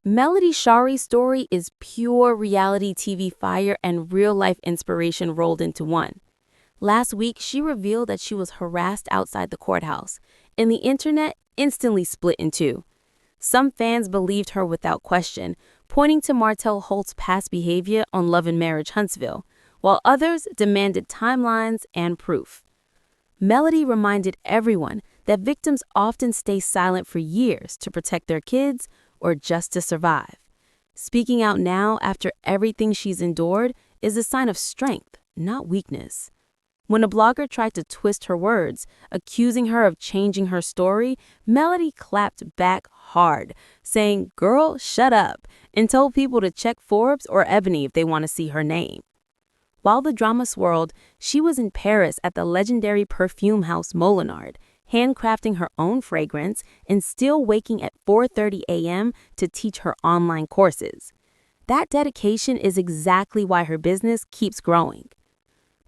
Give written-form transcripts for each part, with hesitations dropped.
Melody Shari's story is pure reality TV fire and real-life inspiration rolled into one. Last week, she revealed that she was harassed outside the courthouse, and the internet instantly split in two. Some fans believed her without question, pointing to Martell Holt's past behavior on Love and Marriage Huntsville, while others demanded timelines and proof. Melody reminded everyone that victims often stay silent for years to protect their kids or just to survive. Speaking out now after everything she's endured is a sign of strength, not weakness. When a blogger tried to twist her words, accusing her of changing her story, Melody clapped back hard, saying, "Girl, shut up," and told people to check Forbes or Ebony if they want to see her name. While the drama swirled, she was in Paris at the legendary perfume house Molinard, handcrafting her own fragrance and still waking at 4:30 a.m. to teach her online courses. That dedication is exactly why her business keeps growing.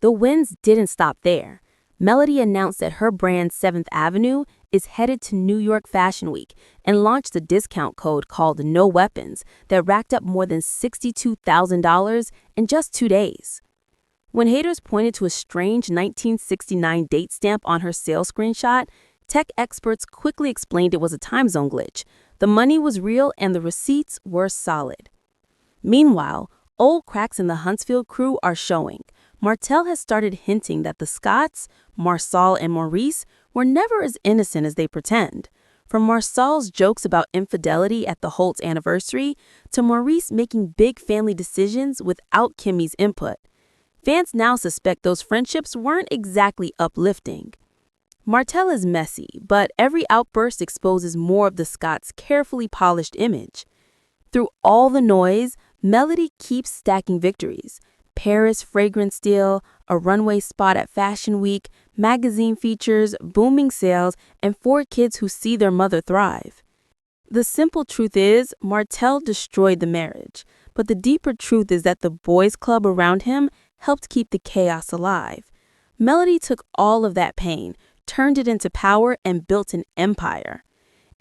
The wins didn't stop there. Melody announced that her brand 7th Avenue is headed to New York Fashion Week and launched a discount code called No Weapons that racked up more than $62,000 in just 2 days. When haters pointed to a strange 1969 date stamp on her sales screenshot, tech experts quickly explained it was a time zone glitch. The money was real and the receipts were solid. Meanwhile, old cracks in the Huntsville crew are showing. Martell has started hinting that the Scotts, Marcel and Maurice, were never as innocent as they pretend. From Marcel's jokes about infidelity at the Holt's anniversary to Maurice making big family decisions without Kimmy's input. Fans now suspect those friendships weren't exactly uplifting. Martell is messy, but every outburst exposes more of the Scotts' carefully polished image. Through all the noise, Melody keeps stacking victories. Paris fragrance deal, a runway spot at Fashion Week, magazine features, booming sales, and 4 kids who see their mother thrive. The simple truth is, Martell destroyed the marriage, but the deeper truth is that the boys' club around him helped keep the chaos alive. Melody took all of that pain, turned it into power, and built an empire.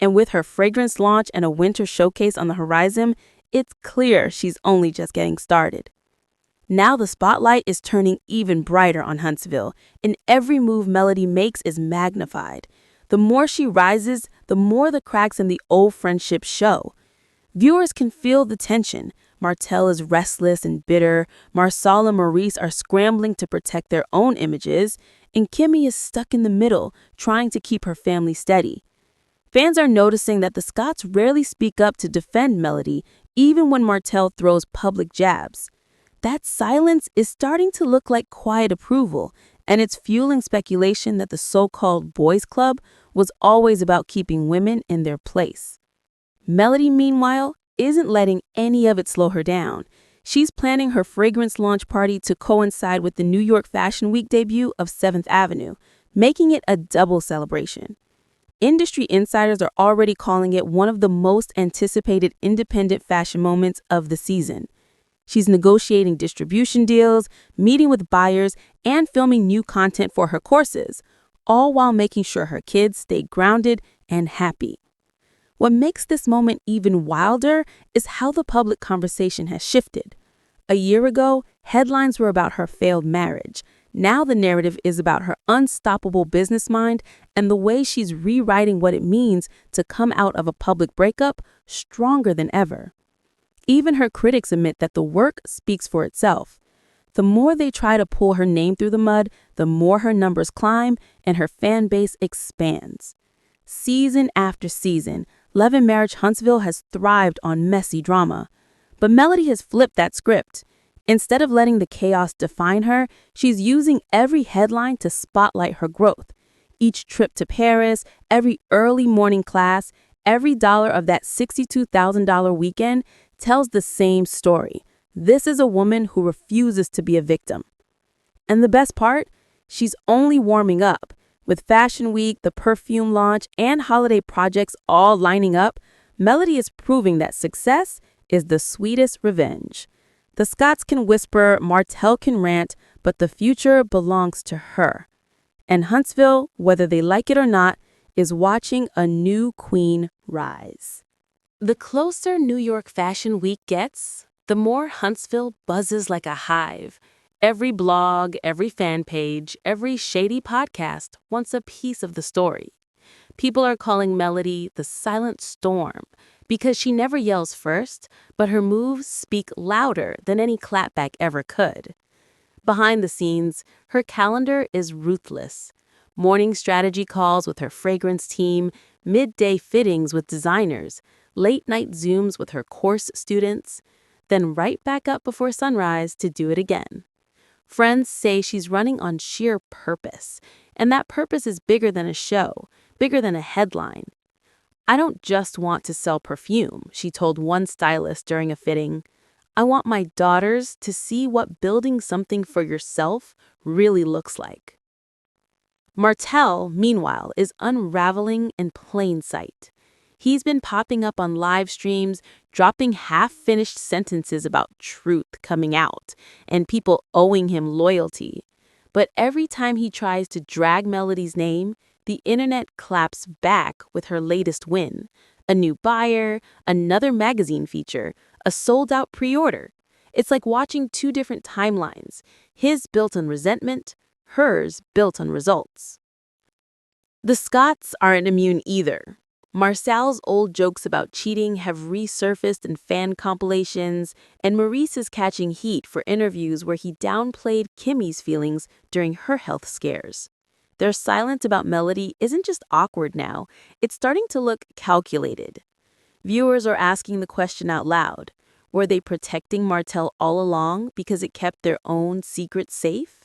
And with her fragrance launch and a winter showcase on the horizon, it's clear she's only just getting started. Now the spotlight is turning even brighter on Huntsville, and every move Melody makes is magnified. The more she rises, the more the cracks in the old friendship show. Viewers can feel the tension. Martell is restless and bitter, Marcel and Maurice are scrambling to protect their own images, and Kimmy is stuck in the middle, trying to keep her family steady. Fans are noticing that the Scotts rarely speak up to defend Melody, even when Martell throws public jabs. That silence is starting to look like quiet approval, and it's fueling speculation that the so-called boys' club was always about keeping women in their place. Melody, meanwhile, isn't letting any of it slow her down. She's planning her fragrance launch party to coincide with the New York Fashion Week debut of 7th Avenue, making it a double celebration. Industry insiders are already calling it one of the most anticipated independent fashion moments of the season. She's negotiating distribution deals, meeting with buyers, and filming new content for her courses, all while making sure her kids stay grounded and happy. What makes this moment even wilder is how the public conversation has shifted. A year ago, headlines were about her failed marriage. Now the narrative is about her unstoppable business mind and the way she's rewriting what it means to come out of a public breakup stronger than ever. Even her critics admit that the work speaks for itself. The more they try to pull her name through the mud, the more her numbers climb and her fan base expands. Season after season, Love and Marriage Huntsville has thrived on messy drama. But Melody has flipped that script. Instead of letting the chaos define her, she's using every headline to spotlight her growth. Each trip to Paris, every early morning class, every dollar of that $62,000 weekend tells the same story. This is a woman who refuses to be a victim. And the best part? She's only warming up. With Fashion Week, the perfume launch, and holiday projects all lining up, Melody is proving that success is the sweetest revenge. The Scotts can whisper, Martell can rant, but the future belongs to her. And Huntsville, whether they like it or not, is watching a new queen rise. The closer New York Fashion Week gets, the more Huntsville buzzes like a hive. Every blog, every fan page, every shady podcast wants a piece of the story. People are calling Melody the silent storm because she never yells first, but her moves speak louder than any clapback ever could. Behind the scenes, her calendar is ruthless. Morning strategy calls with her fragrance team, midday fittings with designers, late-night Zooms with her course students, then right back up before sunrise to do it again. Friends say she's running on sheer purpose, and that purpose is bigger than a show, bigger than a headline. "I don't just want to sell perfume," she told one stylist during a fitting. "I want my daughters to see what building something for yourself really looks like." Martell, meanwhile, is unraveling in plain sight. He's been popping up on live streams, dropping half-finished sentences about truth coming out, and people owing him loyalty. But every time he tries to drag Melody's name, the internet claps back with her latest win. A new buyer, another magazine feature, a sold-out pre-order. It's like watching two different timelines, his built on resentment, hers built on results. The Scotts aren't immune either. Marcel's old jokes about cheating have resurfaced in fan compilations, and Maurice is catching heat for interviews where he downplayed Kimmy's feelings during her health scares. Their silence about Melody isn't just awkward now, it's starting to look calculated. Viewers are asking the question out loud. Were they protecting Martell all along because it kept their own secrets safe?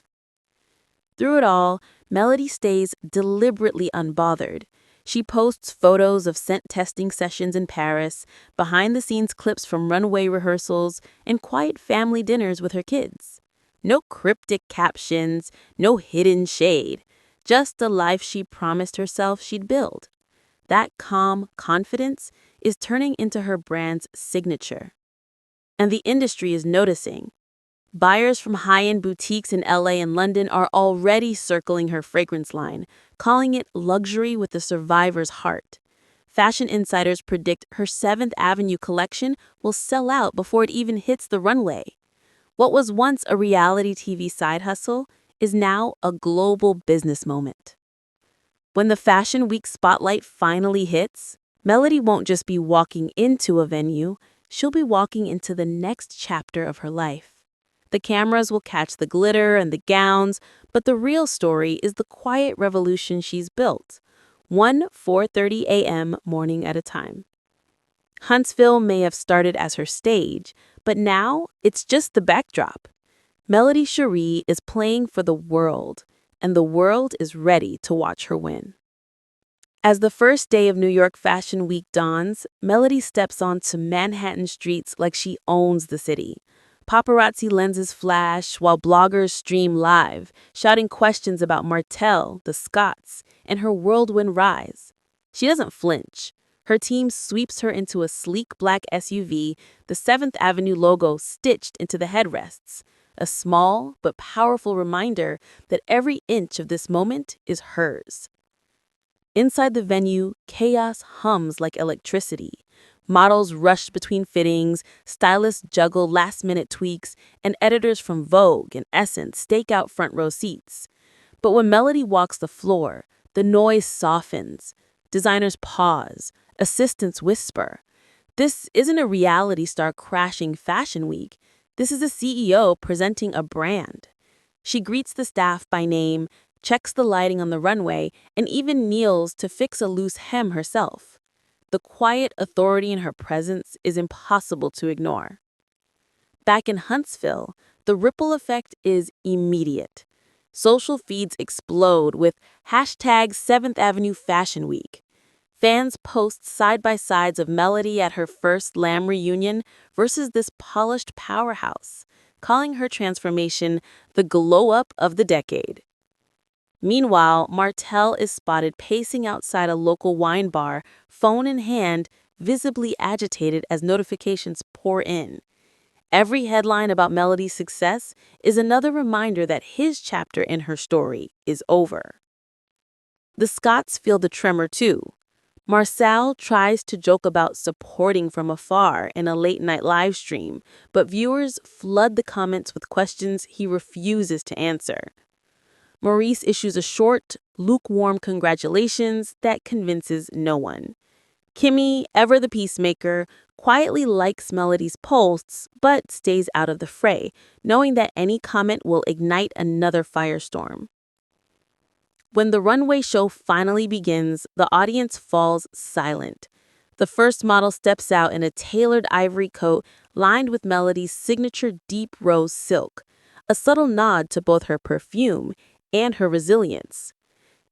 Through it all, Melody stays deliberately unbothered. She posts photos of scent testing sessions in Paris, behind-the-scenes clips from runway rehearsals, and quiet family dinners with her kids. No cryptic captions, no hidden shade, just a life she promised herself she'd build. That calm confidence is turning into her brand's signature. And the industry is noticing. Buyers from high-end boutiques in LA and London are already circling her fragrance line, calling it luxury with the survivor's heart. Fashion insiders predict her 7th Avenue collection will sell out before it even hits the runway. What was once a reality TV side hustle is now a global business moment. When the Fashion Week spotlight finally hits, Melody won't just be walking into a venue, she'll be walking into the next chapter of her life. The cameras will catch the glitter and the gowns, but the real story is the quiet revolution she's built, one 4:30 a.m. morning at a time. Huntsville may have started as her stage, but now it's just the backdrop. Melody Shari is playing for the world, and the world is ready to watch her win. As the first day of New York Fashion Week dawns, Melody steps onto Manhattan streets like she owns the city. Paparazzi lenses flash while bloggers stream live, shouting questions about Martell, the Scotts, and her whirlwind rise. She doesn't flinch. Her team sweeps her into a sleek black SUV, the 7th Avenue logo stitched into the headrests, a small but powerful reminder that every inch of this moment is hers. Inside the venue, chaos hums like electricity. Models rush between fittings, stylists juggle last-minute tweaks, and editors from Vogue and Essence stake out front-row seats. But when Melody walks the floor, the noise softens. Designers pause. Assistants whisper. This isn't a reality star crashing Fashion Week. This is a CEO presenting a brand. She greets the staff by name, checks the lighting on the runway, and even kneels to fix a loose hem herself. The quiet authority in her presence is impossible to ignore. Back in Huntsville, the ripple effect is immediate. Social feeds explode with hashtag 7th Avenue Fashion Week. Fans post side-by-sides of Melody at her first LAMH reunion versus this polished powerhouse, calling her transformation the glow-up of the decade. Meanwhile, Martell is spotted pacing outside a local wine bar, phone in hand, visibly agitated as notifications pour in. Every headline about Melody's success is another reminder that his chapter in her story is over. The Scotts feel the tremor too. Marcel tries to joke about supporting from afar in a late-night live stream, but viewers flood the comments with questions he refuses to answer. Maurice issues a short, lukewarm congratulations that convinces no one. Kimmy, ever the peacemaker, quietly likes Melody's posts but stays out of the fray, knowing that any comment will ignite another firestorm. When the runway show finally begins, the audience falls silent. The first model steps out in a tailored ivory coat lined with Melody's signature deep rose silk, a subtle nod to both her perfume and her resilience.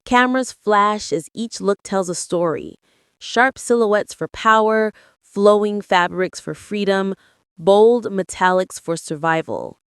Cameras flash as each look tells a story. Sharp silhouettes for power, flowing fabrics for freedom, bold metallics for survival.